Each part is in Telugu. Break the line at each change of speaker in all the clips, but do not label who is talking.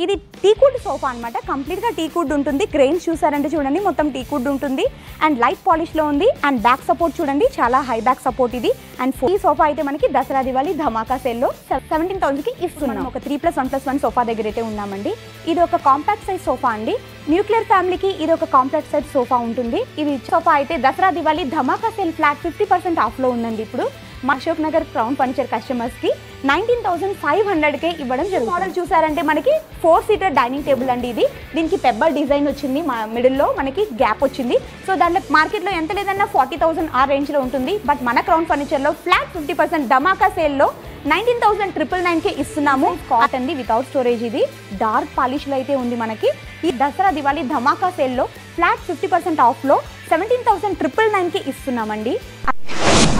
ఇది టీకుడ్ సోఫా అనమాట. కంప్లీట్గా టీకుడ్ ఉంటుంది. గ్రెయిన్స్ చూసారంటే చూడండి మొత్తం టీకుడ్ ఉంటుంది అండ్ లైట్ పాలిష్లో ఉంది అండ్ బ్యాక్ సపోర్ట్ చూడండి చాలా హై బ్యాక్ సపోర్ట్ ఇది. అండ్ ఈ సోఫా అయితే మనకి దసరా దివాళీ ధమాకా సేల్లో 17,000కి ఇస్తున్నాం. ఒక 3+1+1 సోఫా దగ్గర అయితే ఉన్నామండి. ఇది ఒక కాంపాక్ట్ సైజ్ సోఫా అండి. న్యూక్లియర్ ఫ్యామిలీకి ఇది ఒక కాంపాక్ట్ సైజ్ సోఫా ఉంటుంది. ఇది సోఫా అయితే దసరా దివాళీ ధమాకా సేల్ ఫ్లాట్ 50% ఆఫ్లో ఉందండి. ఇప్పుడు మా అశోక్ నగర్ క్రౌన్ ఫర్నిచర్ కస్టమర్స్కి 19,500కే ఇవ్వడం జరుగుతుంది. మోడల్ చూసారంటే మనకి 4 సీటర్ డైనింగ్ టేబుల్ అండి ఇది. దీనికి పెబ్బల్ డిజైన్ వచ్చింది, మా మిడిల్లో మనకి గ్యాప్ వచ్చింది. సో దాంట్లో మార్కెట్లో ఎంత లేదన్నా 40,000 ఆ రేంజ్లో ఉంటుంది. బట్ మన క్రౌన్ ఫర్నిచర్లో ఫ్లాట్ 50% ధమాకా సేల్లో 19,999కే ఇస్తున్నాము. కాటన్ ది వితౌట్ స్టోరేజ్ ఇది డార్క్ పాలిష్లో అయితే ఉంది మనకి. ఈ దసరా దివాళీ ధమాకా సేల్లో ఫ్లాట్ 50% ఆఫ్లో 17,999కి ఇస్తున్నామండి.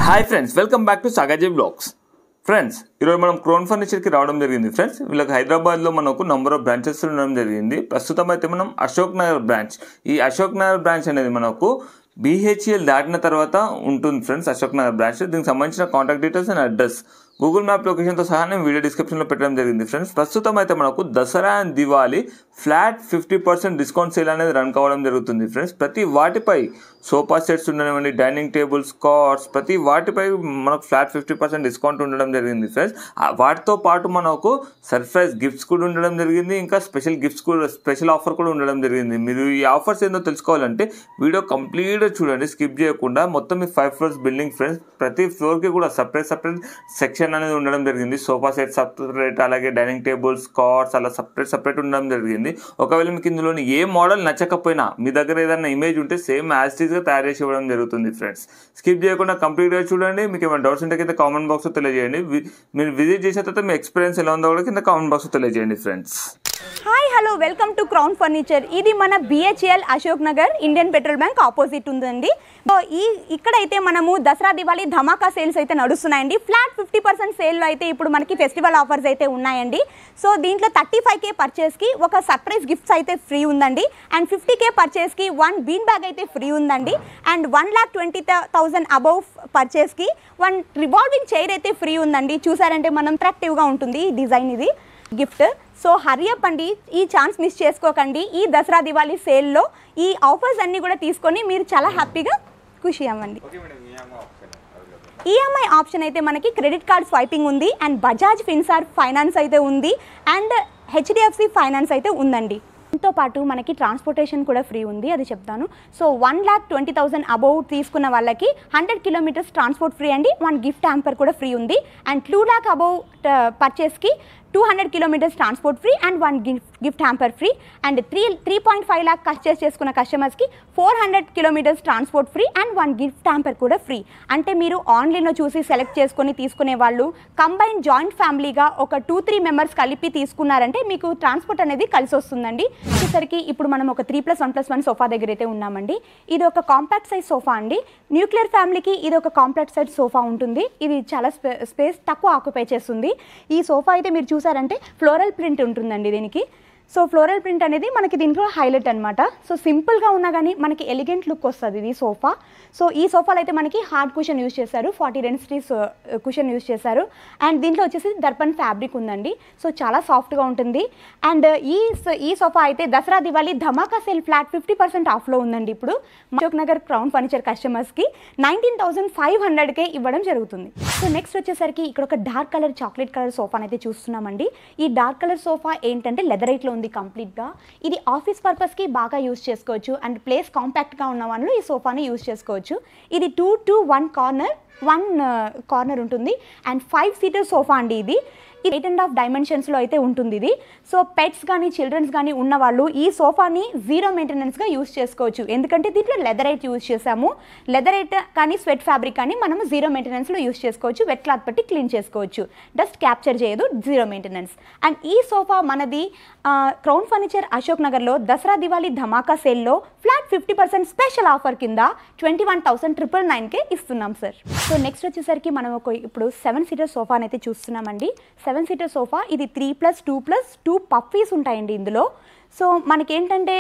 Hi friends, welcome back to Sagaji blogs. Friends, ఈరోజు మనం క్రౌన్ ఫర్నిచర్కి రావడం జరిగింది. ఫ్రెండ్స్, వీళ్ళకి హైదరాబాద్లో మనకు నంబర్ ఆఫ్ బ్రాంచెస్ ఉండడం జరిగింది. ప్రస్తుతం అయితే మనం అశోక్ నగర్ బ్రాంచ్, ఈ అశోక్ నగర్ బ్రాంచ్ అనేది మనకు BHEL దాటిన తర్వాత ఉంటుంది ఫ్రెండ్స్. అశోక్ నగర్ బ్రాంచ్, దీనికి సంబంధించిన contact details and address Google map లొకేషన్తో సహా నేను వీడియో డిస్క్రిప్షన్లో పెట్టడం జరిగింది. ఫ్రెండ్స్, ప్రస్తుతం అయితే మనకు Dasara and Diwali flat 50% discount sale అనేది రన్ కావడం జరుగుతుంది. ఫ్రెండ్స్, ప్రతి వాటిపై సోఫా సెట్స్ ఉండనివ్వండి, డైనింగ్ టేబుల్స్, కార్స్, ప్రతి వాటిపై మనకు ఫ్లాట్ 50% డిస్కౌంట్ ఉండడం జరిగింది. ఫ్రెండ్స్, వాటితో పాటు మనకు సర్ప్రైజ్ గిఫ్ట్స్ కూడా ఉండడం జరిగింది. ఇంకా స్పెషల్ గిఫ్ట్స్ కూడా, స్పెషల్ ఆఫర్ కూడా ఉండడం జరిగింది. మీరు ఈ ఆఫర్స్ ఏందో తెలుసుకోవాలంటే వీడియో కంప్లీట్గా చూడండి, స్కిప్ చేయకుండా. మొత్తం ఈ 5 ఫ్లోర్స్ బిల్డింగ్ ఫ్రెండ్స్. ప్రతి ఫ్లోర్కి కూడా సపరేట్ సెక్షన్ అనేది ఉండడం జరిగింది. సోఫా సెట్ సపరేట్, అలాగే డైనింగ్ టేబుల్స్, కార్స్ అలా సపరేట్ ఉండడం జరిగింది. ఒకవేళ మీకు ఇందులోని ఏ మోడల్ నచ్చకపోయినా మీ దగ్గర ఏదైనా ఇమేజ్ ఉంటే సేమ్ యాజ్ టీజ్ గా తయారు చేసి ఇవ్వడం జరుగుతుంది. ఫ్రెండ్స్, స్కిప్ చేయకుండా కంప్లీట్గా చూడండి. మీకు ఏమైనా డౌట్స్ ఉంటే కింద కామెంట్ బాక్స్లో తెలియజేయండి. మీరు విజిట్ చేసిన తర్వాత మీ ఎక్స్పీరియన్స్ ఎలా ఉందో కూడా కింద కామెంట్ బాక్స్లో తెలియజేయండి. Friends,
hi hello, welcome to crown furniture. ఇది మన BHEL Ashok Nagar Indian petrol bank opposite ఉందండి. సో ఇక్కడైతే మనము దసరా దివాళీ ధమాకా సేల్స్ అయితే నడుస్తున్నాయండి. ఫ్లాట్ 50% సేల్లో అయితే ఇప్పుడు మనకి ఫెస్టివల్ ఆఫర్స్ అయితే ఉన్నాయండి. సో దీంట్లో 35K పర్చేస్కి ఒక సర్ప్రైజ్ గిఫ్ట్స్ అయితే ఫ్రీ ఉందండి. అండ్ 50K పర్చేస్కి 1 బీన్ బ్యాగ్ అయితే ఫ్రీ ఉందండి. అండ్ 1,20,000 అబౌవ్ పర్చేస్కి 1 రివాల్వింగ్ చైర్ అయితే ఫ్రీ ఉందండి. చూసారంటే మనం అట్రాక్టివ్గా ఉంటుంది ఈ డిజైన్, ఇది గిఫ్ట్. సో హరియప్ అండి, ఈ ఛాన్స్ మిస్ చేసుకోకండి. ఈ దసరా దివాళీ సేల్లో ఈ ఆఫర్స్ అన్నీ కూడా తీసుకొని మీరు చాలా హ్యాపీగా ఖుషి అవ్వండి. ఈఎంఐ ఆప్షన్ అయితే మనకి క్రెడిట్ కార్డ్ స్వైపింగ్ ఉంది అండ్ బజాజ్ ఫిన్సార్ ఫైనాన్స్ అయితే ఉంది అండ్ HDFC ఫైనాన్స్ అయితే ఉందండి. దీంతో పాటు మనకి ట్రాన్స్పోర్టేషన్ కూడా ఫ్రీ ఉంది, అది చెప్తాను. సో 1,20,000 అబౌవ్ తీసుకున్న వాళ్ళకి 100 కిలోమీటర్స్ ట్రాన్స్పోర్ట్ ఫ్రీ అండి. 1 గిఫ్ట్ హ్యాంపర్ కూడా ఫ్రీ ఉంది. అండ్ 2 lakh అబౌవ్ పర్చేస్కి 200 kilometres transport free and 1 gift hamper free. And 3.5 lakh purchase చేసుకున్న కస్టమర్స్కి 400 kilometres transport free and 1 gift hamper కూడా ఫ్రీ. అంటే మీరు ఆన్లైన్లో చూసి సెలెక్ట్ చేసుకొని తీసుకునే వాళ్ళు కంబైన్ జాయింట్ ఫ్యామిలీగా ఒక 2-3 మెంబర్స్ కలిపి తీసుకున్నారంటే మీకు ట్రాన్స్పోర్ట్ అనేది కలిసి వస్తుందండి. వచ్చేసరికి ఇప్పుడు మనం ఒక 3+1+1 సోఫా దగ్గర అయితే ఉన్నామండి. ఇది ఒక కాంపాక్ట్ సైజ్ సోఫా అండి. న్యూక్లియర్ ఫ్యామిలీకి ఇది ఒక కాంపాక్ట్ సైజ్ సోఫా ఉంటుంది. ఇది చాలా స్పేస్ తక్కువ ఆక్యుపై చేస్తుంది. ఈ సోఫా అయితే మీరు చూసారంటే ఫ్లోరల్ ప్రింట్ ఉంటుందండి దీనికి. సో ఫ్లోరల్ ప్రింట్ అనేది మనకి దీంట్లో హైలైట్ అనమాట. సో సింపుల్గా ఉన్నా కానీ మనకి ఎలిగెంట్ లుక్ వస్తుంది ఇది సోఫా. సో ఈ సోఫాలో అయితే మనకి హార్డ్ కుషన్ యూజ్ చేశారు, 40 డెన్సిటీస్ కుషన్ యూజ్ చేశారు. అండ్ దీంట్లో వచ్చేసి దర్పన్ ఫ్యాబ్రిక్ ఉందండి. సో చాలా సాఫ్ట్గా ఉంటుంది. అండ్ ఈ సోఫా అయితే దసరా దివాళీ ధమాకా సేల్ ఫ్లాట్ 50% ఆఫ్లో ఉందండి. ఇప్పుడు అశోక్ నగర్ క్రౌన్ ఫర్నిచర్ కస్టమర్స్కి 19,500కే ఇవ్వడం జరుగుతుంది. సో నెక్స్ట్ వచ్చేసరికి ఇక్కడ ఒక డార్క్ కలర్ చాక్లెట్ కలర్ సోఫాని అయితే చూస్తున్నామండి. ఈ డార్క్ కలర్ సోఫా ఏంటంటే లెదరైట్లో ఉంది కంప్లీట్గా. ఇది ఆఫీస్ పర్పస్కి బాగా యూజ్ చేసుకోవచ్చు అండ్ ప్లేస్ కాంపాక్ట్గా ఉన్న వాళ్ళు ఈ సోఫాని యూజ్ చేసుకోవచ్చు. ఇది 2 to 1 కార్నర్ ఉంటుంది అండ్ 5 సీటర్ సోఫా అండి. ఇది 8.5 డైమెన్షన్స్లో అయితే ఉంటుంది ఇది. సో పెట్స్ కానీ చిల్డ్రన్స్ కానీ ఉన్నవాళ్ళు ఈ సోఫాని 0 మెయింటెనెన్స్గా యూజ్ చేసుకోవచ్చు. ఎందుకంటే దీంట్లో లెదరైట్ యూజ్ చేసాము. లెదరైట్ కానీ స్వెట్ ఫ్యాబ్రిక్ కానీ మనము 0 మెయింటెనెన్స్లో యూజ్ చేసుకోవచ్చు. వెట్ క్లాత్ పట్టి క్లీన్ చేసుకోవచ్చు. డస్ట్ క్యాప్చర్ చేయదు, 0 మెయింటెనెన్స్. అండ్ ఈ సోఫా మనది క్రౌన్ ఫర్నిచర్ అశోక్ నగర్లో దసరా దివాళీ ధమాకా సేల్లో ఫ్లాట్ 50% స్పెషల్ ఆఫర్ కింద 21,999కే ఇస్తున్నాం సార్. సో నెక్స్ట్ వచ్చేసరికి మనం ఇప్పుడు 7 సీటర్ సోఫాని అయితే చూస్తున్నామండి. 7 సీటర్ సోఫా ఇది 3+2+2 పఫీస్ ఉంటాయండి ఇందులో. సో మనకేంటంటే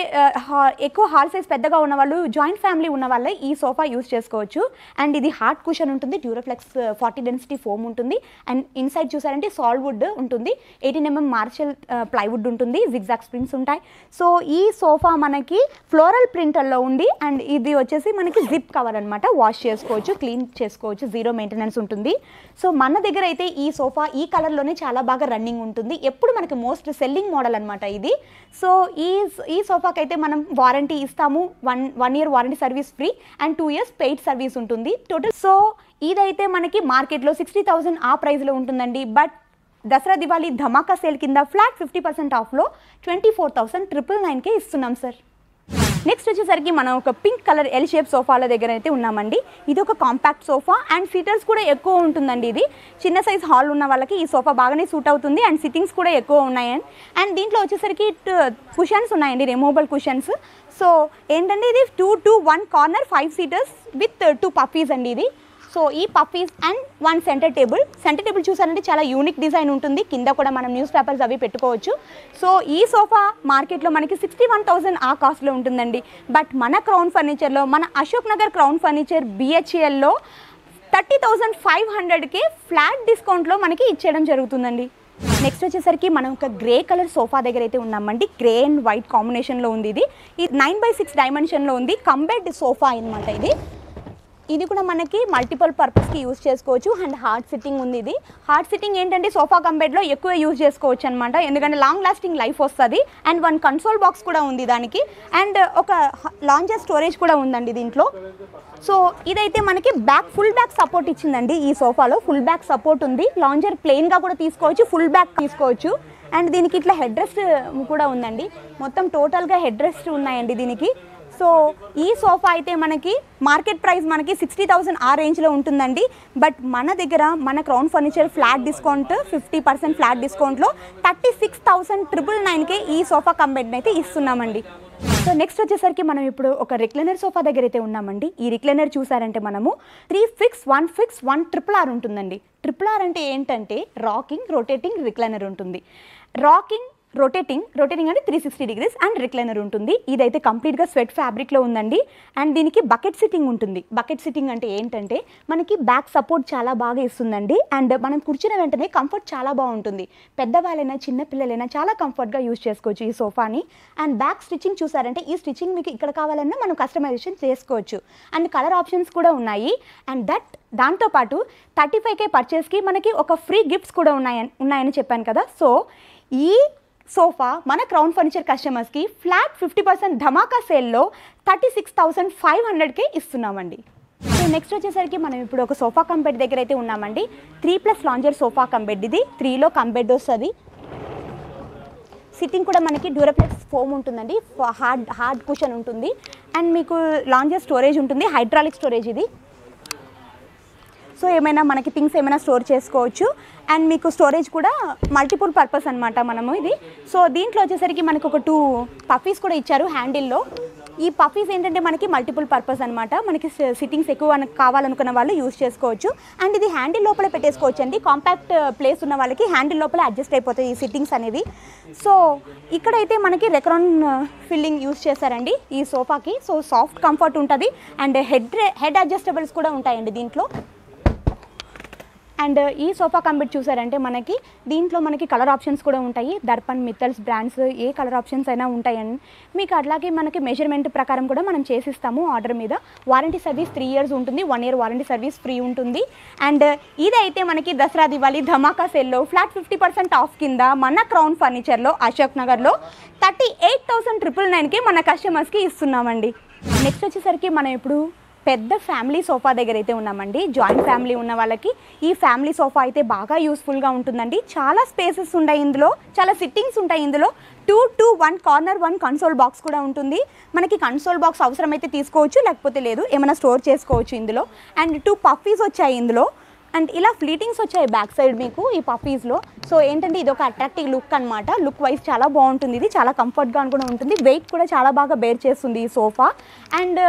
ఎక్కువ హాల్ సైజ్ పెద్దగా ఉన్న వాళ్ళు, జాయింట్ ఫ్యామిలీ ఉన్న వాళ్ళే ఈ సోఫా యూస్ చేసుకోవచ్చు. అండ్ ఇది హార్డ్ కుషన్ ఉంటుంది, డ్యూరోఫ్లెక్స్ 40 డెన్సిటీ ఫోమ్ ఉంటుంది. అండ్ ఇన్సైడ్ చూసారంటే సాల్వుడ్ ఉంటుంది, 18mm మార్షల్ ప్లైవుడ్ ఉంటుంది, జిగ్జాగ్ స్ప్రింగ్స్ ఉంటాయి. సో ఈ సోఫా మనకి ఫ్లోరల్ ప్రింటర్లో ఉంది. అండ్ ఇది వచ్చేసి మనకి జిప్ కవర్ అనమాట, వాష్ చేసుకోవచ్చు, క్లీన్ చేసుకోవచ్చు, జీరో మెయింటెనెన్స్ ఉంటుంది. సో మన దగ్గర అయితే ఈ సోఫా ఈ కలర్లోనే చాలా బాగా రన్నింగ్ ఉంటుంది, ఎప్పుడు మనకి మోస్ట్ సెల్లింగ్ మోడల్ అనమాట ఇది. సో ఈ సోఫాకి అయితే మనం వారంటీ ఇస్తాము, 1 year warranty service free and 2 years paid service ఉంటుంది టోటల్. సో ఇదైతే మనకి మార్కెట్లో 60,000 ఆ ప్రైస్లో ఉంటుందండి. But Dasara Diwali Dhamaka sale కింద ఫ్లాట్ 50% ఆఫ్లో 24,999కే ఇస్తున్నాం సార్. నెక్స్ట్ వచ్చేసరికి మనం ఒక పింక్ కలర్ ఎల్ షేప్ సోఫాల దగ్గర అయితే ఉన్నామండి. ఇది ఒక కాంపాక్ట్ సోఫా అండ్ సీటర్స్ కూడా ఎక్కువ ఉంటుందండి. ఇది చిన్న సైజ్ హాల్ ఉన్న వాళ్ళకి ఈ సోఫా బాగానే సూట్ అవుతుంది అండ్ సిట్టింగ్స్ కూడా ఎక్కువ ఉన్నాయి. అండ్ దీంట్లో వచ్చేసరికి కుషన్స్ ఉన్నాయండి, రిమూవబుల్ కుషన్స్. సో ఏంటంటే ఇది 2 to 1 corner 5 seaters with 2 puffies అండి ఇది. సో ఈ పఫీస్ అండ్ 1 సెంటర్ టేబుల్ చూసారంటే చాలా యూనిక్ డిజైన్ ఉంటుంది, కింద కూడా మనం న్యూస్ పేపర్స్ అవి పెట్టుకోవచ్చు. సో ఈ సోఫా మార్కెట్లో మనకి 61,000 ఆ కాస్ట్లో ఉంటుందండి. బట్ మన క్రౌన్ ఫర్నిచర్లో, మన అశోక్ నగర్ క్రౌన్ ఫర్నిచర్ BHELలో 30,500కే ఫ్లాట్ డిస్కౌంట్లో మనకి ఇచ్చేయడం జరుగుతుందండి. నెక్స్ట్ వచ్చేసరికి మనం ఒక గ్రే కలర్ సోఫా దగ్గర అయితే ఉన్నామండి. గ్రే అండ్ వైట్ కాంబినేషన్లో ఉంది. ఇది 9x6 డైమెన్షన్లో ఉంది, కంబెడ్ సోఫా అనమాట ఇది. ఇది కూడా మనకి మల్టిపుల్ పర్పస్కి యూజ్ చేసుకోవచ్చు అండ్ హార్డ్ సిట్టింగ్ ఉంది. ఇది హార్డ్ సిట్టింగ్ ఏంటంటే సోఫా కంబెడ్లో ఎక్కువ యూజ్ చేసుకోవచ్చు అనమాట, ఎందుకంటే లాంగ్ లాస్టింగ్ లైఫ్ వస్తుంది. అండ్ 1 కన్సోల్ బాక్స్ కూడా ఉంది దానికి. అండ్ ఒక లాంజర్ స్టోరేజ్ కూడా ఉందండి దీంట్లో. సో ఇదైతే మనకి ఫుల్ బ్యాక్ సపోర్ట్ ఇచ్చిందండి. ఈ సోఫాలో ఫుల్ బ్యాక్ సపోర్ట్ ఉంది. లాంజర్ ప్లెయిన్గా కూడా తీసుకోవచ్చు, ఫుల్ బ్యాక్ తీసుకోవచ్చు. అండ్ దీనికి ఇట్లా హెడ్ రెస్ట్ కూడా ఉందండి, మొత్తం టోటల్గా హెడ్ రెస్ట్ ఉన్నాయండి దీనికి. సో ఈ సోఫా అయితే మనకి మార్కెట్ ప్రైస్ మనకి 60,000 ఆ రేంజ్లో ఉంటుందండి. బట్ మన దగ్గర మన crown furniture flat discount 50% flat డిస్కౌంట్లో 36,999కే ఈ సోఫా కంబెడ్ని అయితే ఇస్తున్నామండి. సో నెక్స్ట్ వచ్చేసరికి మనం ఇప్పుడు ఒక రిక్లైనర్ సోఫా దగ్గర అయితే ఉన్నామండి. ఈ రిక్లైనర్ చూసారంటే మనము 3 fix 1 fix 1 RRR ఉంటుందండి. RRR అంటే ఏంటంటే రాకింగ్ రొటేటింగ్ రిక్లైనర్ ఉంటుంది. రొటేటింగ్ అంటే 360 degrees అండ్ రిక్లైనర్ ఉంటుంది. ఇదైతే కంప్లీట్గా స్వెట్ ఫ్యాబ్రిక్లో ఉందండి. అండ్ దీనికి బకెట్ సిట్టింగ్ ఉంటుంది. బకెట్ సిట్టింగ్ అంటే ఏంటంటే మనకి బ్యాక్ సపోర్ట్ చాలా బాగా ఇస్తుందండి. అండ్ మనం కూర్చున్న వెంటనే కంఫర్ట్ చాలా బాగుంటుంది. పెద్దవాళ్ళైనా చిన్నపిల్లలైనా చాలా కంఫర్ట్గా యూజ్ చేసుకోవచ్చు ఈ సోఫాని. అండ్ బ్యాక్ స్టిచ్చింగ్ చూసారంటే ఈ స్టిచ్చింగ్ మీకు ఇక్కడ కావాలన్నా మనం కస్టమైజేషన్ చేసుకోవచ్చు. అండ్ కలర్ ఆప్షన్స్ కూడా ఉన్నాయి. అండ్ దాంతోపాటు 35K పర్చేస్కి మనకి ఒక ఫ్రీ గిఫ్ట్స్ కూడా ఉన్నాయని చెప్పాను కదా. సో ఈ సోఫా మన క్రౌన్ ఫర్నిచర్ కస్టమర్స్కి ఫ్లాట్ 50% ధమాకా సేల్లో 36,500కే ఇస్తున్నామండి. సో నెక్స్ట్ వచ్చేసరికి మనం ఇప్పుడు ఒక సోఫా కంబెడ్ దగ్గర అయితే ఉన్నామండి. 3+ లాంజర్ సోఫా కంబెడ్. ఇది 3లో కంబెడ్ వస్తుంది. సిట్టింగ్ కూడా మనకి డ్యూరోఫ్లెక్స్ ఫోమ్ ఉంటుందండి, హార్డ్ కుషన్ ఉంటుంది. అండ్ మీకు లాంజర్ స్టోరేజ్ ఉంటుంది, హైడ్రాలిక్ స్టోరేజ్ ఇది. సో ఏమైనా మనకి థింగ్స్ ఏమైనా స్టోర్ చేసుకోవచ్చు. అండ్ మీకు స్టోరేజ్ కూడా మల్టిపుల్ పర్పస్ అనమాట మనము ఇది. సో దీంట్లో వచ్చేసరికి మనకు ఒక 2 పఫీస్ కూడా ఇచ్చారు హ్యాండిల్లో. ఈ పఫీస్ ఏంటంటే మనకి మల్టిపుల్ పర్పస్ అనమాట, మనకి సిట్టింగ్స్ ఎక్కువ కావాలనుకున్న వాళ్ళు యూజ్ చేసుకోవచ్చు. అండ్ ఇది హ్యాండిల్ లోపల పెట్టేసుకోవచ్చు అండి. కాంపాక్ట్ ప్లేస్ ఉన్న వాళ్ళకి హ్యాండిల్ లోపల అడ్జస్ట్ అయిపోతాయి ఈ సిట్టింగ్స్ అనేది. సో ఇక్కడైతే మనకి రెక్రాన్ ఫిల్లింగ్ యూజ్ చేశారండి ఈ సోఫాకి. సో సాఫ్ట్ కంఫర్ట్ ఉంటుంది. అండ్ హెడ్ అడ్జస్టబుల్స్ కూడా ఉంటాయండి దీంట్లో. అండ్ ఈ సోఫా కంబెడ్ చూసారంటే మనకి దీంట్లో మనకి కలర్ ఆప్షన్స్ కూడా ఉంటాయి. దర్పణ్, మిత్తల్స్ బ్రాండ్స్ ఏ కలర్ ఆప్షన్స్ అయినా ఉంటాయండి మీకు. అట్లాగే మనకి మెజర్మెంట్ ప్రకారం కూడా మనం చేసిస్తాము ఆర్డర్ మీద. వారంటీ సర్వీస్ 3 years ఉంటుంది, 1 year వారంటీ సర్వీస్ ఫ్రీ ఉంటుంది. అండ్ ఇదైతే మనకి దసరా దివాళీ ధమాకా సేల్లో ఫ్లాట్ 50% ఆఫ్ కింద మన క్రౌన్ ఫర్నిచర్లో అశోక్ నగర్లో 38,999కి మన కస్టమర్స్కి ఇస్తున్నామండి. నెక్స్ట్ వచ్చేసరికి మనం ఇప్పుడు పెద్ద ఫ్యామిలీ సోఫా దగ్గర అయితే ఉన్నామండి. జాయింట్ ఫ్యామిలీ ఉన్న వాళ్ళకి ఈ ఫ్యామిలీ సోఫా అయితే బాగా యూస్ఫుల్గా ఉంటుందండి. చాలా స్పేసెస్ ఉంటాయి ఇందులో, చాలా సిట్టింగ్స్ ఉంటాయి ఇందులో. 2 to 1 కార్నర్ 1 కన్సోల్ బాక్స్ కూడా ఉంటుంది. మనకి కన్సోల్ బాక్స్ అవసరమైతే తీసుకోవచ్చు, లేకపోతే లేదు, ఏమైనా స్టోర్ చేసుకోవచ్చు ఇందులో. అండ్ 2 పఫీస్ వచ్చాయి ఇందులో. అండ్ ఇలా ఫ్లీటింగ్స్ వచ్చాయి బ్యాక్ సైడ్ మీకు ఈ పఫీస్లో. సో ఏంటంటే ఇది ఒక అట్రాక్టివ్ లుక్ అనమాట. లుక్ వైజ్ చాలా బాగుంటుంది, ఇది చాలా కంఫర్ట్గా కూడా ఉంటుంది, వెయిట్ కూడా చాలా బాగా బేర్ చేస్తుంది ఈ సోఫా. అండ్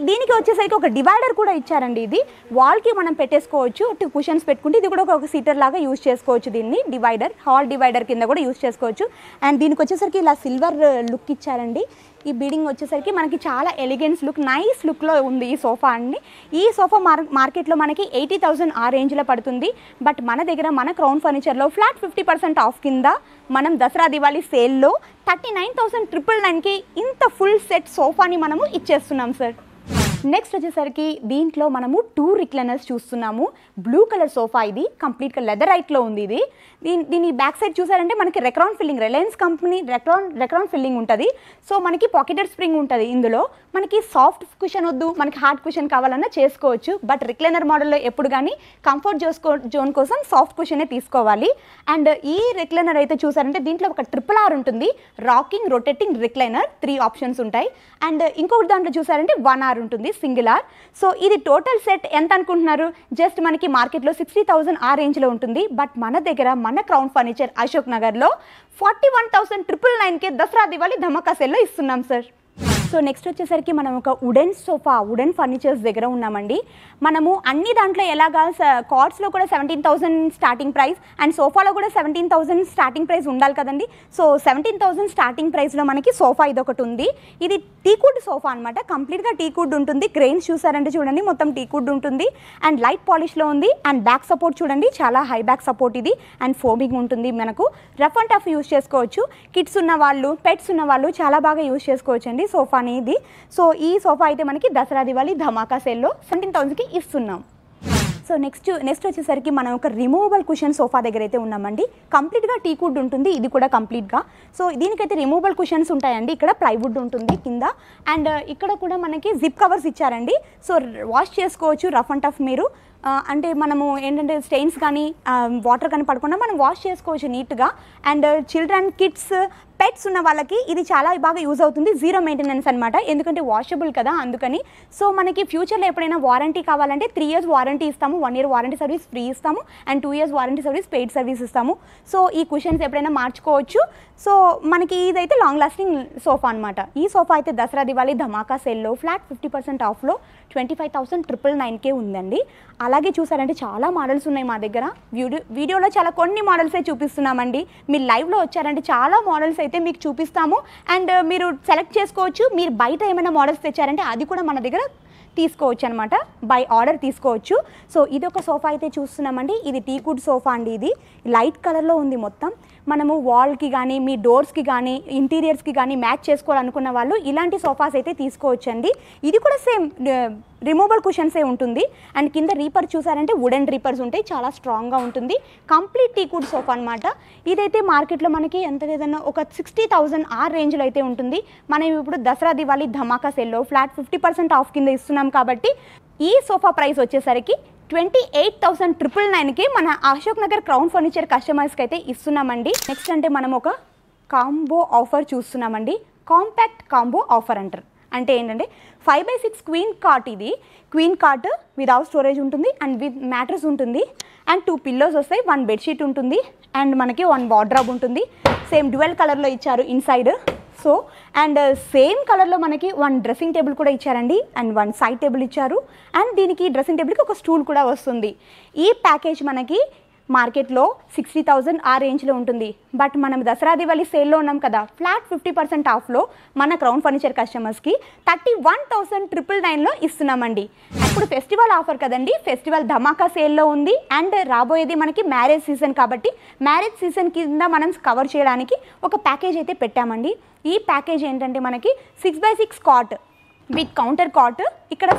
దీనికి వచ్చేసరికి ఒక డివైడర్ కూడా ఇచ్చారండి. ఇది వాల్కి మనం పెట్టేసుకోవచ్చు, 2 కుషన్స్ పెట్టుకుంటే ఇది కూడా ఒక సీటర్ లాగా యూజ్ చేసుకోవచ్చు. దీన్ని డివైడర్, హాల్ డివైడర్ కింద కూడా యూజ్ చేసుకోవచ్చు. అండ్ దీనికి వచ్చేసరికి ఇలా సిల్వర్ లుక్ ఇచ్చారండి. ఈ బీడింగ్ వచ్చేసరికి మనకి చాలా ఎలిగెన్స్ లుక్, నైస్ లుక్లో ఉంది ఈ సోఫా అండి. ఈ సోఫా మార్కెట్లో మనకి 80,000 ఆ రేంజ్లో పడుతుంది. బట్ మన దగ్గర మన క్రౌన్ ఫర్నిచర్లో ఫ్లాట్ 50% ఆఫ్ కింద మనం దసరా దివాళీ సేల్లో 39,999కి ఇంత ఫుల్ సెట్ సోఫాని మనము ఇచ్చేస్తున్నాం సార్. నెక్స్ట్ వచ్చేసరికి దీంట్లో మనము 2 రిక్లైనర్స్ చూస్తున్నాము. బ్లూ కలర్ సోఫా, ఇది కంప్లీట్గా లెదర్ రైట్లో ఉంది. ఇది దీని బ్యాక్ సైడ్ చూసారంటే మనకి Recron filling, Reliance company Recron filling ఉంటుంది. సో మనకి పాకెటెడ్ స్ప్రింగ్ ఉంటుంది. ఇందులో మనకి సాఫ్ట్ కుషన్ వద్దు, మనకి హార్డ్ కుషన్ కావాలన్నా చేసుకోవచ్చు. బట్ రిక్లైనర్ మోడల్లో ఎప్పుడు కానీ కంఫర్ట్ జోన్ కోసం సాఫ్ట్ కుషనే తీసుకోవాలి. అండ్ ఈ రిక్లైనర్ అయితే చూసారంటే దీంట్లో ఒక RRR ఉంటుంది, రాకింగ్ రొటేటింగ్ రిక్లైనర్, 3 ఆప్షన్స్ ఉంటాయి. అండ్ ఇంకొకటి దాంట్లో చూసారంటే 1R ఉంటుంది, సింగిల్ R. సో ఇది టోటల్ సెట్ ఎంత అనుకుంటున్నారు? జస్ట్ మనకి మార్కెట్లో 60,000 ఆ రేంజ్లో ఉంటుంది. బట్ మన దగ్గర మన క్రౌన్ ఫర్నిచర్ అశోక్ నగర్లో 41,999కే దసరా దివాళీ ధమాకా సేల్లో ఇస్తున్నాం సార్. సో నెక్స్ట్ వచ్చేసరికి మనం ఒక వుడెన్ సోఫా, వుడెన్ ఫర్నిచర్స్ దగ్గర ఉన్నామండి. మనము అన్ని దాంట్లో ఎలాగా కార్డ్స్లో కూడా 17,000 స్టార్టింగ్ ప్రైస్, అండ్ సోఫాలో కూడా 17,000 స్టార్టింగ్ ప్రైస్ ఉండాలి కదండి. సో 17,000 స్టార్టింగ్ ప్రైస్లో మనకి సోఫా ఇది ఒకటి ఉంది. ఇది టీకుడ్ సోఫా అనమాట, కంప్లీట్గా టీకుడ్ ఉంటుంది. గ్రెయిన్స్ చూసారంటే చూడండి మొత్తం టీకుడ్ ఉంటుంది. అండ్ లైట్ పాలిష్లో ఉంది. అండ్ బ్యాక్ సపోర్ట్ చూడండి, చాలా హై బ్యాక్ సపోర్ట్ ఇది. అండ్ ఫోమింగ్ ఉంటుంది. మనకు రఫ్ అండ్ టఫ్ యూజ్ చేసుకోవచ్చు. కిడ్స్ ఉన్న వాళ్ళు, పెట్స్ ఉన్న వాళ్ళు చాలా బాగా యూజ్ చేసుకోవచ్చు అండి సోఫా అనేది. సో ఈ సోఫా అయితే మనకి దసరా దివాళీ ధమాకా సేల్లో 17,000కి ఇస్తున్నాం. సో నెక్స్ట్ వచ్చేసరికి మనం ఒక రిమూవబుల్ కుషన్ సోఫా దగ్గర అయితే ఉన్నామండి. కంప్లీట్గా టీకుడ్ ఉంటుంది ఇది కూడా కంప్లీట్గా. సో దీనికైతే రిమూవబుల్ కుషన్స్ ఉంటాయండి. ఇక్కడ ప్లైవుడ్ ఉంటుంది కింద. అండ్ ఇక్కడ కూడా మనకి జిప్ కవర్స్ ఇచ్చారండి. సో వాష్ చేసుకోవచ్చు రఫ్ అండ్ టఫ్ మీరు. అంటే మనము ఏంటంటే స్టెయిన్స్ కానీ వాటర్ కానీ పడకుండా మనం వాష్ చేసుకోవచ్చు నీట్గా. అండ్ చిల్డ్రన్, కిడ్స్, పెట్స్ ఉన్న వాళ్ళకి ఇది చాలా బాగా యూజ్ అవుతుంది. 0 మెయింటెనెన్స్ అనమాట, ఎందుకంటే వాషబుల్ కదా అందుకని. సో మనకి ఫ్యూచర్లో ఎప్పుడైనా వారంటీ కావాలంటే 3 years వారంటీ ఇస్తాము, 1 year వారంటీ సర్వీస్ ఫ్రీ ఇస్తాము, and 2 years warranty service paid service ఇస్తాము. సో ఈ కుషన్స్ ఎప్పుడైనా మార్చుకోవచ్చు. సో మనకి ఇదైతే లాంగ్ లాస్టింగ్ సోఫా అనమాట. ఈ సోఫా అయితే దసరా దివాళీ ధమాకా సేల్లో ఫ్లాట్ 50% ఆఫ్లో 25,999కే ఉందండి. అలాగే చూసారంటే చాలా మోడల్స్ ఉన్నాయి మా దగ్గర. వీడియోలో చాలా కొన్ని మోడల్సే చూపిస్తున్నామండి. మీరు లైవ్లో వచ్చారంటే చాలా మోడల్స్ అయితే మీకు చూపిస్తాము. అండ్ మీరు సెలెక్ట్ చేసుకోవచ్చు. మీరు బయట ఏమైనా మోడల్స్ తెచ్చారంటే అది కూడా మన దగ్గర తీసుకోవచ్చు అనమాట, బై ఆర్డర్ తీసుకోవచ్చు. సో ఇది ఒక సోఫా అయితే చూస్తున్నామండి. ఇది టీకుడ్ సోఫా అండి. ఇది లైట్ కలర్లో ఉంది మొత్తం. మనము వాల్కి కానీ మీ డోర్స్కి కానీ ఇంటీరియర్స్కి కానీ మ్యాచ్ చేసుకోవాలనుకున్న వాళ్ళు ఇలాంటి సోఫాస్ అయితే తీసుకోవచ్చండి. ఇది కూడా సేమ్ రిమూవబుల్ కుషన్సే ఉంటుంది. అండ్ కింద రీపర్ చూసారంటే వుడెన్ రీపర్స్ ఉంటాయి, చాలా స్ట్రాంగ్గా ఉంటుంది. కంప్లీట్ టీకుడ్ సోఫా అనమాట. ఇదైతే మార్కెట్లో మనకి ఎంత లేదన్నా ఒక 60,000 ఆ రేంజ్లో అయితే ఉంటుంది. మనం ఇప్పుడు దసరా దివాళీ ధమాకా సేల్లో ఫ్లాట్ 50% ఆఫ్ కింద ఇస్తున్నాం కాబట్టి ఈ సోఫా ప్రైస్ వచ్చేసరికి 28,999కి మన అశోక్ నగర్ క్రౌన్ ఫర్నిచర్ కస్టమర్స్కి అయితే ఇస్తున్నామండి. నెక్స్ట్ అంటే మనం ఒక కాంబో ఆఫర్ చూస్తున్నామండి. కాంపాక్ట్ కాంబో ఆఫర్ అంటారు. అంటే ఏంటంటే 5x6 క్వీన్ కాట్. ఇది క్వీన్ కాట్ వితౌట్ స్టోరేజ్ ఉంటుంది అండ్ విత్ మ్యాట్రెస్ ఉంటుంది. అండ్ 2 పిల్లోస్ వస్తాయి, 1 బెడ్షీట్ ఉంటుంది. అండ్ మనకి 1 వార్డ్రోబ్ ఉంటుంది. సేమ్ డ్యువల్ కలర్లో ఇచ్చారు ఇన్సైడ్. సో అండ్ సేమ్ కలర్లో మనకి 1 డ్రెస్సింగ్ టేబుల్ కూడా ఇచ్చారండి. అండ్ 1 సైడ్ టేబుల్ ఇచ్చారు. అండ్ దీనికి డ్రెస్సింగ్ టేబుల్కి ఒక స్టూల్ కూడా వస్తుంది. ఈ ప్యాకేజ్ మనకి మార్కెట్లో 60,000 ఆ రేంజ్లో ఉంటుంది. బట్ మనం దసరా దివాళీ సేల్లో ఉన్నాం కదా, ఫ్లాట్ 50% ఆఫ్లో మన క్రౌన్ ఫర్నిచర్ కస్టమర్స్కి 31,999లో ఇస్తున్నామండి. ఇప్పుడు ఫెస్టివల్ ఆఫర్ కదండి, ఫెస్టివల్ ధమాకా సేల్లో ఉంది. అండ్ రాబోయేది మనకి మ్యారేజ్ సీజన్ కాబట్టి మ్యారేజ్ సీజన్ కింద మనం కవర్ చేయడానికి ఒక ప్యాకేజ్ అయితే పెట్టామండి. ఈ ప్యాకేజ్ ఏంటంటే మనకి 6x6 cot with counter cot. ఇక్కడ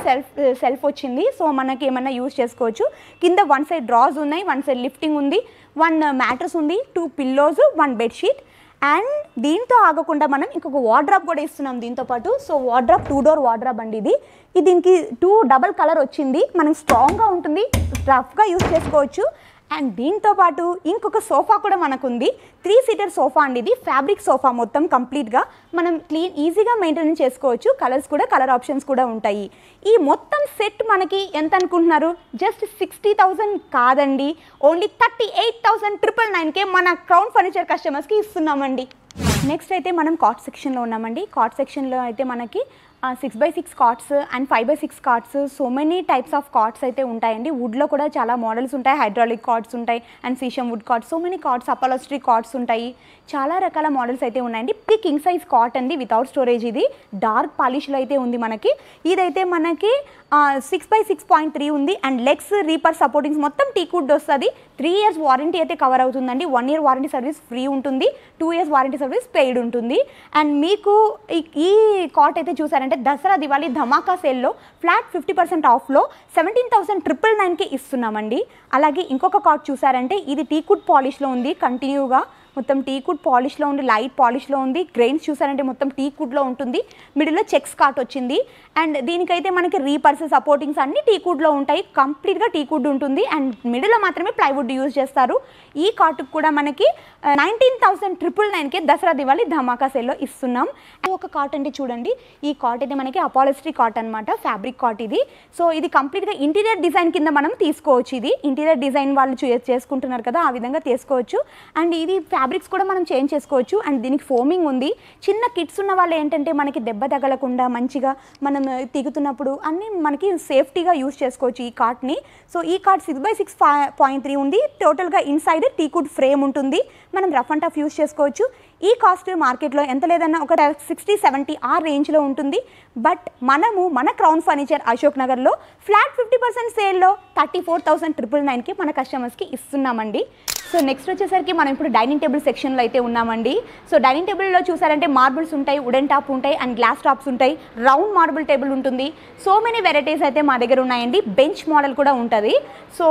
సెల్ఫ్ వచ్చింది. సో మనకి ఏమన్నా యూజ్ చేసుకోవచ్చు. కింద 1 సైడ్ డ్రాస్ ఉన్నాయి, 1 సైడ్ లిఫ్టింగ్ ఉంది, 1 మ్యాట్రెస్ ఉంది, 2 పిల్లోస్, 1 బెడ్షీట్. అండ్ దీంతో ఆగకుండా మనం ఇంకొక వార్డ్రాబ్ కూడా ఇస్తున్నాం దీంతో పాటు. సో వార్డ్రాబ్ 2 door వార్డ్రాబ్ అండి. ఇది దీనికి 2 డబల్ కలర్ వచ్చింది. మనం స్ట్రాంగ్గా ఉంటుంది, రఫ్గా యూజ్ చేసుకోవచ్చు. అండ్ దీంతో పాటు ఇంకొక సోఫా కూడా మనకుంది. 3 సీటర్ సోఫా అండి. ఇది ఫ్యాబ్రిక్ సోఫా మొత్తం కంప్లీట్గా మనం ఈజీగా మెయింటైన్ చేసుకోవచ్చు. కలర్స్ కూడా కలర్ ఆప్షన్స్ కూడా ఉంటాయి. ఈ మొత్తం సెట్ మనకి ఎంత అనుకుంటున్నారు? జస్ట్ 60,000 కాదండి, ఓన్లీ 38,999కే మన క్రౌన్ ఫర్నిచర్ కస్టమర్స్కి ఇస్తున్నామండి. నెక్స్ట్ అయితే మనం కాట్ సెక్షన్లో ఉన్నామండి. కాట్ సెక్షన్లో అయితే మనకి 6x6 cots and 5x6 cots, so many types of cots అయితే ఉంటాయండి. వుడ్లో కూడా చాలా మోడల్స్ ఉంటాయి. హైడ్రాలిక్ కార్డ్స్ ఉంటాయి and sheesham wood cots, so many cots, upholstery cots ఉంటాయి. చాలా రకాల మోడల్స్ అయితే ఉన్నాయండి. ఇది కింగ్ సైజ్ కాట్ అండి, వితౌట్ స్టోరేజ్. ఇది డార్క్ పాలిష్లో అయితే ఉంది మనకి. ఇదైతే మనకి 6x6.3 ఉంది అండ్ లెగ్స్ రీపర్ సపోర్టింగ్స్ మొత్తం టీకుడ్ వస్తుంది. 3 ఇయర్స్ వారంటీ అయితే కవర్ అవుతుందండి. 1 ఇయర్ వారంటీ సర్వీస్ ఫ్రీ ఉంటుంది, 2 ఇయర్స్ వారంటీ సర్వీస్ పెయిడ్ ఉంటుంది. అండ్ మీకు ఈ కాట్ అయితే చూసారంటే దసరా దివాళీ ధమాకా సేల్లో ఫ్లాట్ 50% ఆఫ్లో 17,999కి ఇస్తున్నామండి. అలాగే ఇంకొక కాట్ చూసారంటే ఇది టీకుడ్ పాలిష్లో ఉంది. కంటిన్యూగా మొత్తం టీకుడ్ పాలిష్లో ఉంది, లైట్ పాలిష్లో ఉంది. గ్రెయిన్స్ చూసారంటే మొత్తం టీకుడ్లో ఉంటుంది. మిడిల్లో చెక్స్ కాట్ వచ్చింది అండ్ దీనికైతే మనకి రీపర్స్ సపోర్టింగ్స్ అన్ని టీకుడ్లో ఉంటాయి. కంప్లీట్గా టీకుడ్ ఉంటుంది అండ్ మిడిల్లో మాత్రమే ప్లైవుడ్ యూజ్ చేస్తారు. ఈ కాటుకు కూడా మనకి 19,999కే దసరా దివాళీ ధమాకా సేల్లో ఇస్తున్నాం. ఒక కాట్ అంటే చూడండి, ఈ కాట్ అయితే మనకి అపాలస్ట్రీ కాట్ అనమాట, ఫ్యాబ్రిక్ కాట్ ఇది. సో ఇది కంప్లీట్గా ఇంటీరియర్ డిజైన్ కింద మనం తీసుకోవచ్చు. ఇది ఇంటీరియర్ డిజైన్ వాళ్ళు చేసుకుంటున్నారు కదా, ఆ విధంగా తీసుకోవచ్చు. అండ్ ఇది ఫ్యాబ్రిక్స్ కూడా మనం చేంజ్ చేసుకోవచ్చు. అండ్ దీనికి ఫోమింగ్ ఉంది. చిన్న కిడ్స్ ఉన్న వాళ్ళు ఏంటంటే మనకి దెబ్బ తగలకుండా మంచిగా మనం తిగుతున్నప్పుడు అన్నీ మనకి సేఫ్టీగా యూజ్ చేసుకోవచ్చు ఈ కార్ట్ని. సో ఈ కార్ట్ 6x6.3 ఉంది. టోటల్గా ఇన్సైడ్ టీకుడ్ ఫ్రేమ్ ఉంటుంది. మనం రఫ్ అండ్ టఫ్ యూజ్ చేసుకోవచ్చు. ఈ కాస్ట్ మార్కెట్లో ఎంత లేదన్నా ఒక 60-70 ఆ రేంజ్లో ఉంటుంది. బట్ మనము మన క్రౌన్ ఫర్నిచర్ అశోక్ నగర్లో ఫ్లాట్ 50% సేల్లో 34,999కి మన కస్టమర్స్కి ఇస్తున్నామండి. సో నెక్స్ట్ వచ్చేసరికి మనం ఇప్పుడు డైనింగ్ టేబుల్ సెక్షన్లో అయితే ఉన్నామండి. సో డైనింగ్ టేబుల్లో చూసారంటే మార్బుల్స్ ఉంటాయి, వుడెన్ టాప్ ఉంటాయి అండ్ గ్లాస్ టాప్స్ ఉంటాయి. రౌండ్ మార్బుల్ టేబుల్ ఉంటుంది. సో మెనీ వెరైటీస్ అయితే మా దగ్గర ఉన్నాయండి. బెంచ్ మోడల్ కూడా ఉంటుంది. సో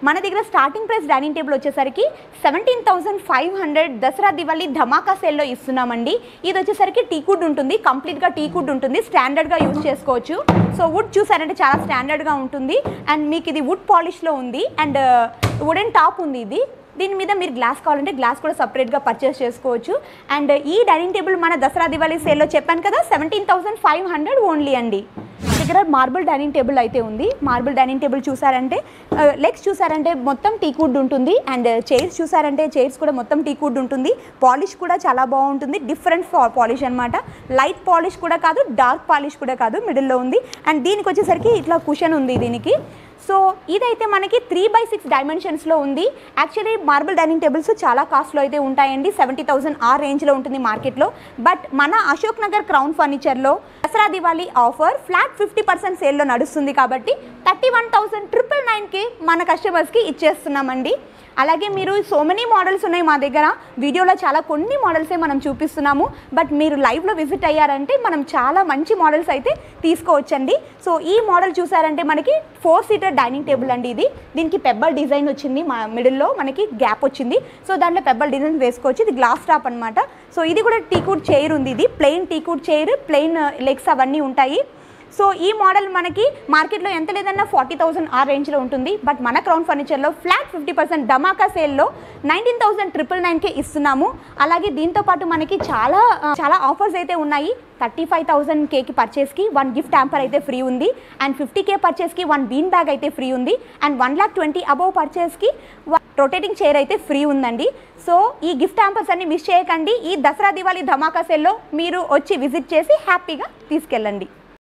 మన దగ్గర స్టార్టింగ్ ప్రైస్ డైనింగ్ టేబుల్ వచ్చేసరికి 17,500 దసరా దివాళీ ధమాకా సేల్లో ఇస్తున్నామండి. ఇది వచ్చేసరికి టీకుడ్ ఉంటుంది, కంప్లీట్గా టీకుడ్ ఉంటుంది. స్టాండర్డ్గా యూజ్ చేసుకోవచ్చు. సో వుడ్ చూసారంటే చాలా స్టాండర్డ్గా ఉంటుంది అండ్ మీకు ఇది వుడ్ పాలిష్లో ఉంది అండ్ వుడెన్ టాప్ ఉంది. దీని మీద మీరు గ్లాస్ కావాలంటే గ్లాస్ కూడా సపరేట్గా పర్చేస్ చేసుకోవచ్చు. అండ్ ఈ డైనింగ్ టేబుల్ మన దసరా దివాళీ సేల్లో చెప్పాను కదా 17,500 ఓన్లీ అండి. దగ్గర మార్బుల్ డైనింగ్ టేబుల్ అయితే ఉంది. మార్బుల్ డైనింగ్ టేబుల్ చూసారంటే లెగ్స్ చూసారంటే మొత్తం టీకుడ్ ఉంటుంది అండ్ చైర్స్ చూసారంటే చైర్స్ కూడా మొత్తం టీకుడ్ ఉంటుంది. పాలిష్ కూడా చాలా బాగుంటుంది. డిఫరెంట్ పాలిష్ అనమాట. లైట్ పాలిష్ కూడా కాదు, డార్క్ పాలిష్ కూడా కాదు, మిడిల్లో ఉంది. అండ్ దీనికి వచ్చేసరికి ఇట్లా కుషన్ ఉంది దీనికి. సో ఇదైతే మనకి 3x6 డైమెన్షన్స్లో ఉంది. యాక్చువల్లీ మార్బుల్ డైనింగ్ టేబుల్స్ చాలా కాస్ట్లో అయితే ఉంటాయండి. 70,000 ఆ రేంజ్లో ఉంటుంది మార్కెట్లో. బట్ మన అశోక్ నగర్ క్రౌన్ ఫర్నిచర్లో దసరా దివాళీ ఆఫర్ ఫ్లాట్ 50% సేల్లో నడుస్తుంది కాబట్టి 31,999కి మన కస్టమర్స్కి ఇచ్చేస్తున్నామండి. అలాగే మీరు సో మెనీ మోడల్స్ ఉన్నాయి మా దగ్గర. వీడియోలో చాలా కొన్ని మోడల్సే మనం చూపిస్తున్నాము. బట్ మీరు లైవ్లో విజిట్ అయ్యారంటే మనం చాలా మంచి మోడల్స్ అయితే తీసుకోవచ్చండి. సో ఈ మోడల్ చూసారంటే మనకి 4 సీటర్ డైనింగ్ టేబుల్ అండి. దీనికి పెబ్బల్ డిజైన్ వచ్చింది. మా మిడిల్లో మనకి గ్యాప్ వచ్చింది. సో దాంట్లో పెబ్బల్ డిజైన్ వేసుకోవచ్చు. ఇది గ్లాస్ టాప్ అనమాట. సో ఇది కూడా టీకుడ్ చైర్ ఉంది. ఇది ప్లెయిన్ టీకుడ్ చైర్, ప్లెయిన్ లెగ్స్ అవన్నీ ఉంటాయి. సో ఈ మోడల్ మనకి మార్కెట్లో ఎంత లేదన్నా 40,000 ఆ రేంజ్లో ఉంటుంది. బట్ మన క్రౌన్ ఫర్నిచర్లో ఫ్లాట్ 50% ధమాకా సేల్లో 19,999కే ఇస్తున్నాము. అలాగే దీంతో పాటు మనకి చాలా ఆఫర్స్ అయితే ఉన్నాయి. 35,000Kకి పర్చేస్కి 1 గిఫ్ట్ హ్యాంపర్ అయితే ఫ్రీ ఉంది అండ్ 50K పర్చేస్కి 1 బీన్ బ్యాగ్ అయితే ఫ్రీ ఉంది అండ్ 1,20,000 అబవ్ పర్చేస్కి రొటేటింగ్ చైర్ అయితే ఫ్రీ ఉందండి. సో ఈ గిఫ్ట్ హ్యాంపర్స్ అన్ని మిస్ చేయకండి. ఈ దసరా దివాళీ ధమాకా సేల్లో మీరు వచ్చి విజిట్ చేసి హ్యాపీగా తీసుకెళ్ళండి.